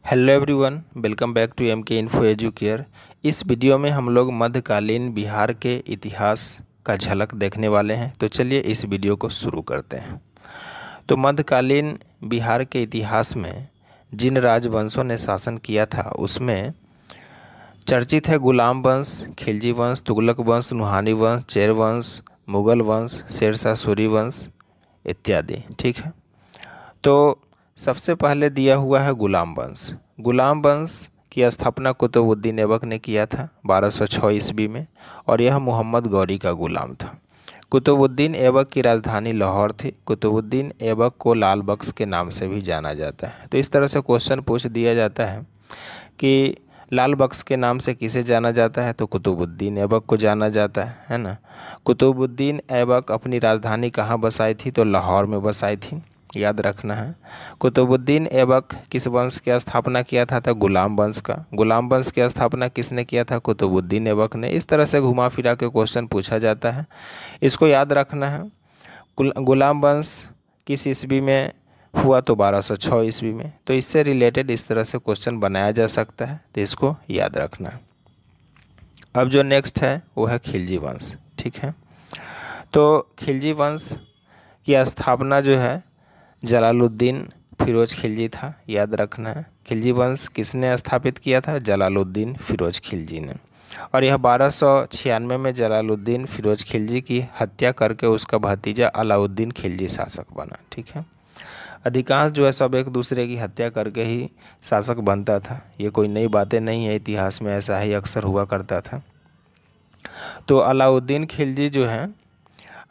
Hello everyone, welcome back to M K info educare. इस video में हम लोग मध्यकालीन बिहार के इतिहास का झलक देखने वाले हैं। तो चलिए इस वीडियो को शुरू करते हैं। तो मध्यकालीन बिहार के इतिहास में जिन राजवंशों ने शासन किया था उसमें चर्चित है गुलाम वंश, खिलजी वंश, तुगलक वंश, नुहानी वंश, चेर वंश, मुगल वंश, शेरशाह सूरी वंश इत्यादि। ठीक है, तो सबसे पहले दिया हुआ है गुलाम वंश। गुलाम वंश की स्थापना कुतुबुद्दीन ऐबक ने किया था 1206 ईस्वी में, और यह मोहम्मद गौरी का गुलाम था। कुतुबुद्दीन ऐबक की राजधानी लाहौर थी। कुतुबुद्दीन ऐबक को लाल बख्श के नाम से भी जाना जाता है। तो इस तरह से क्वेश्चन पूछ दिया जाता है कि लाल बख्श के नाम से किसे जाना जाता है, तो कुतुबुद्दीन ऐबक को जाना जाता है ना। कुतुबुद्दीन ऐबक अपनी राजधानी कहाँ बसाई थी, तो लाहौर में बसाई थी, याद रखना है। कुतुबुद्दीन ऐबक किस वंश की स्थापना किया था, तो गुलाम वंश का। गुलाम वंश की स्थापना किसने किया था, कुतुबुद्दीन ऐबक ने। इस तरह से घुमा फिरा के क्वेश्चन पूछा जाता है, इसको याद रखना है। गुलाम वंश किस ईस्वी में हुआ, तो 1206 ईस्वी में। तो इससे रिलेटेड इस तरह से क्वेश्चन बनाया जा सकता है, तो इसको याद रखना है। अब जो नेक्स्ट है वो है खिलजी वंश। ठीक है, तो खिलजी वंश की स्थापना जो है जलालुद्दीन फिरोज खिलजी था, याद रखना है। खिलजी वंश किसने स्थापित किया था, जलालुद्दीन फिरोज खिलजी ने। और यह 1296 में जलालुद्दीन फिरोज खिलजी की हत्या करके उसका भतीजा अलाउद्दीन खिलजी शासक बना। ठीक है, अधिकांश जो है सब एक दूसरे की हत्या करके ही शासक बनता था, ये कोई नई बातें नहीं है, इतिहास में ऐसा ही अक्सर हुआ करता था। तो अलाउद्दीन खिलजी जो है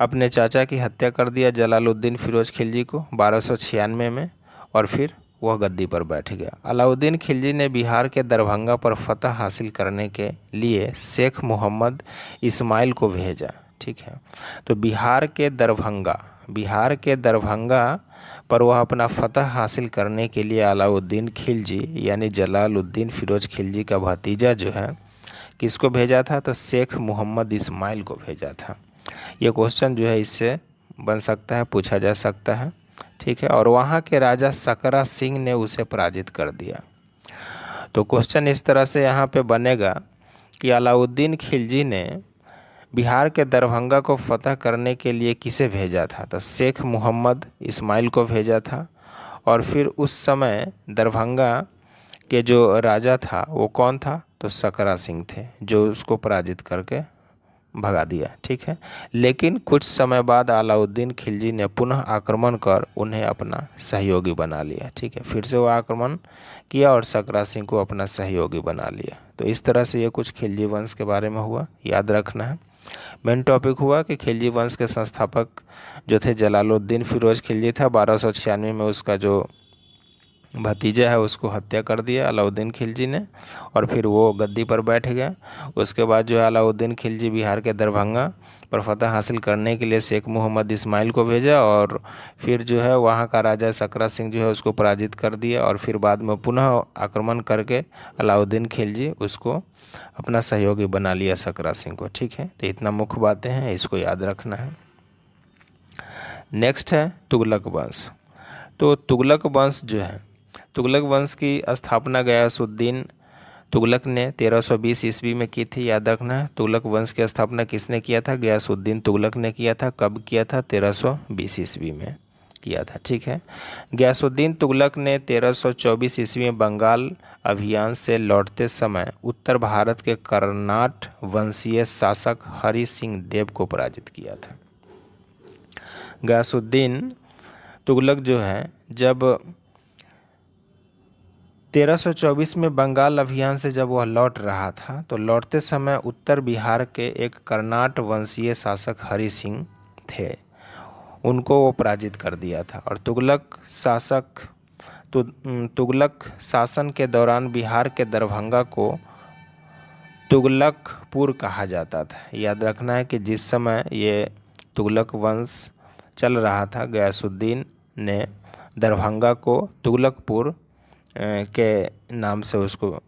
अपने चाचा की हत्या कर दिया जलालुद्दीन फिरोज खिलजी को 1296 में, और फिर वह गद्दी पर बैठ गया। अलाउद्दीन खिलजी ने बिहार के दरभंगा पर फतह हासिल करने के लिए शेख मोहम्मद इस्माइल को भेजा। ठीक है, तो बिहार के दरभंगा पर वह अपना फतह हासिल करने के लिए अलाउद्दीन खिलजी यानी जलालुद्दीन फिरोज खिलजी का भतीजा जो है किसको भेजा था, तो शेख मोहम्मद इस्माइल को भेजा था। ये क्वेश्चन जो है इससे बन सकता है, पूछा जा सकता है। ठीक है, और वहाँ के राजा सकरा सिंह ने उसे पराजित कर दिया। तो क्वेश्चन इस तरह से यहाँ पे बनेगा कि अलाउद्दीन खिलजी ने बिहार के दरभंगा को फतह करने के लिए किसे भेजा था, तो शेख मोहम्मद इस्माइल को भेजा था। और फिर उस समय दरभंगा के जो राजा था वो कौन था, तो सकरा सिंह थे, जो उसको पराजित करके भगा दिया। ठीक है, लेकिन कुछ समय बाद अलाउद्दीन खिलजी ने पुनः आक्रमण कर उन्हें अपना सहयोगी बना लिया। ठीक है, फिर से वो आक्रमण किया और सकरा सिंह को अपना सहयोगी बना लिया। तो इस तरह से ये कुछ खिलजी वंश के बारे में हुआ, याद रखना है। मेन टॉपिक हुआ कि खिलजी वंश के संस्थापक जो थे जलालुद्दीन फिरोज खिलजी था, 1296 में उसका जो भतीजा है उसको हत्या कर दिया अलाउद्दीन खिलजी ने, और फिर वो गद्दी पर बैठ गया। उसके बाद जो है अलाउद्दीन खिलजी बिहार के दरभंगा पर फतह हासिल करने के लिए शेख मोहम्मद इस्माइल को भेजा, और फिर जो है वहाँ का राजा सकरा सिंह जो है उसको पराजित कर दिया, और फिर बाद में पुनः आक्रमण करके अलाउद्दीन खिलजी उसको अपना सहयोगी बना लिया सकरा सिंह को। ठीक है, तो इतना मुख्य बातें हैं, इसको याद रखना है। नेक्स्ट है तुगलक वंश। तो तुगलक वंश जो है, तुगलक वंश की स्थापना गयासुद्दीन तुगलक ने 1320 ईस्वी में की थी, याद रखना है। तुगलक वंश की स्थापना किसने किया था, गयासुद्दीन तुगलक ने किया था। कब किया था, 1320 ईस्वी में किया था। ठीक है, गयासुद्दीन तुगलक ने 1324 ईस्वी में बंगाल अभियान से लौटते समय उत्तर भारत के कर्नाट वंशीय शासक हरि सिंह देव को पराजित किया था। गयासुद्दीन तुगलक जो है जब 1324 में बंगाल अभियान से जब वह लौट रहा था, तो लौटते समय उत्तर बिहार के एक कर्नाट वंशीय शासक हरि सिंह थे, उनको वो पराजित कर दिया था। और तुगलक शासन के दौरान बिहार के दरभंगा को तुगलकपुर कहा जाता था। याद रखना है कि जिस समय ये तुगलक वंश चल रहा था, गयासुद्दीन ने दरभंगा को तुगलकपुर के नाम से उसको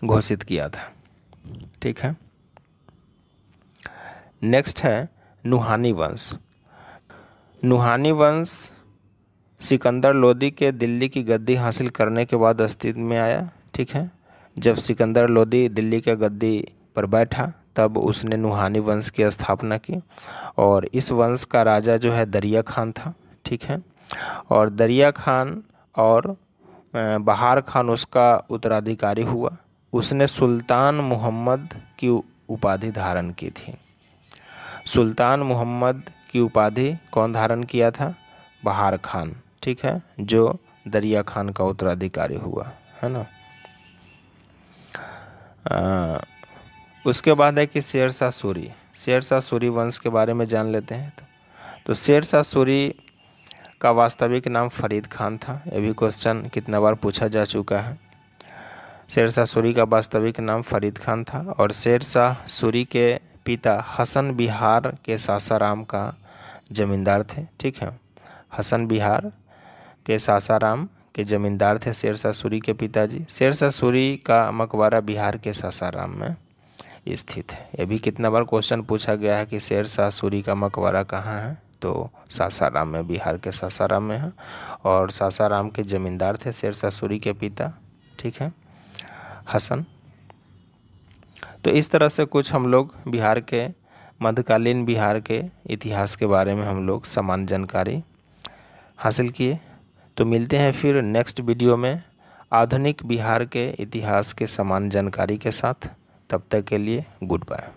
घोषित किया था। ठीक है, नेक्स्ट है नुहानी वंश। नुहानी वंश सिकंदर लोदी के दिल्ली की गद्दी हासिल करने के बाद अस्तित्व में आया। ठीक है, जब सिकंदर लोदी दिल्ली के गद्दी पर बैठा तब उसने नुहानी वंश की स्थापना की और इस वंश का राजा जो है दरिया खान था। ठीक है, और दरिया खान और बहार खान उसका उत्तराधिकारी हुआ। उसने सुल्तान मोहम्मद की उपाधि धारण की थी। सुल्तान मोहम्मद की उपाधि कौन धारण किया था? बहार खान। ठीक है, जो दरिया खान का उत्तराधिकारी हुआ, है ना। उसके बाद है कि शेरशाह सूरी। शेरशाह सूरी वंश के बारे में जान लेते हैं। तो शेरशाह सूरी का वास्तविक नाम फरीद खान था। ये भी क्वेश्चन कितना बार पूछा जा चुका है। शेरशाह सूरी का वास्तविक नाम फरीद खान था और शेरशाह सूरी के पिता हसन बिहार के सासाराम का जमींदार थे। ठीक है, हसन बिहार के सासाराम के जमींदार थे शेरशाह सूरी के पिताजी। शेरशाह सूरी का मकबरा बिहार के सासाराम में स्थित है। ये भी कितना बार क्वेश्चन पूछा गया है कि शेरशाह सूरी का मकबरा कहाँ है, तो सासाराम में, बिहार के सासाराम में है। और सासाराम के जमींदार थे शेरशाह सूरी के पिता। ठीक है, हसन। तो इस तरह से कुछ हम लोग बिहार के, मध्यकालीन बिहार के इतिहास के बारे में हम लोग सामान्य जानकारी हासिल किए। तो मिलते हैं फिर नेक्स्ट वीडियो में आधुनिक बिहार के इतिहास के सामान्य जानकारी के साथ। तब तक के लिए गुड बाय।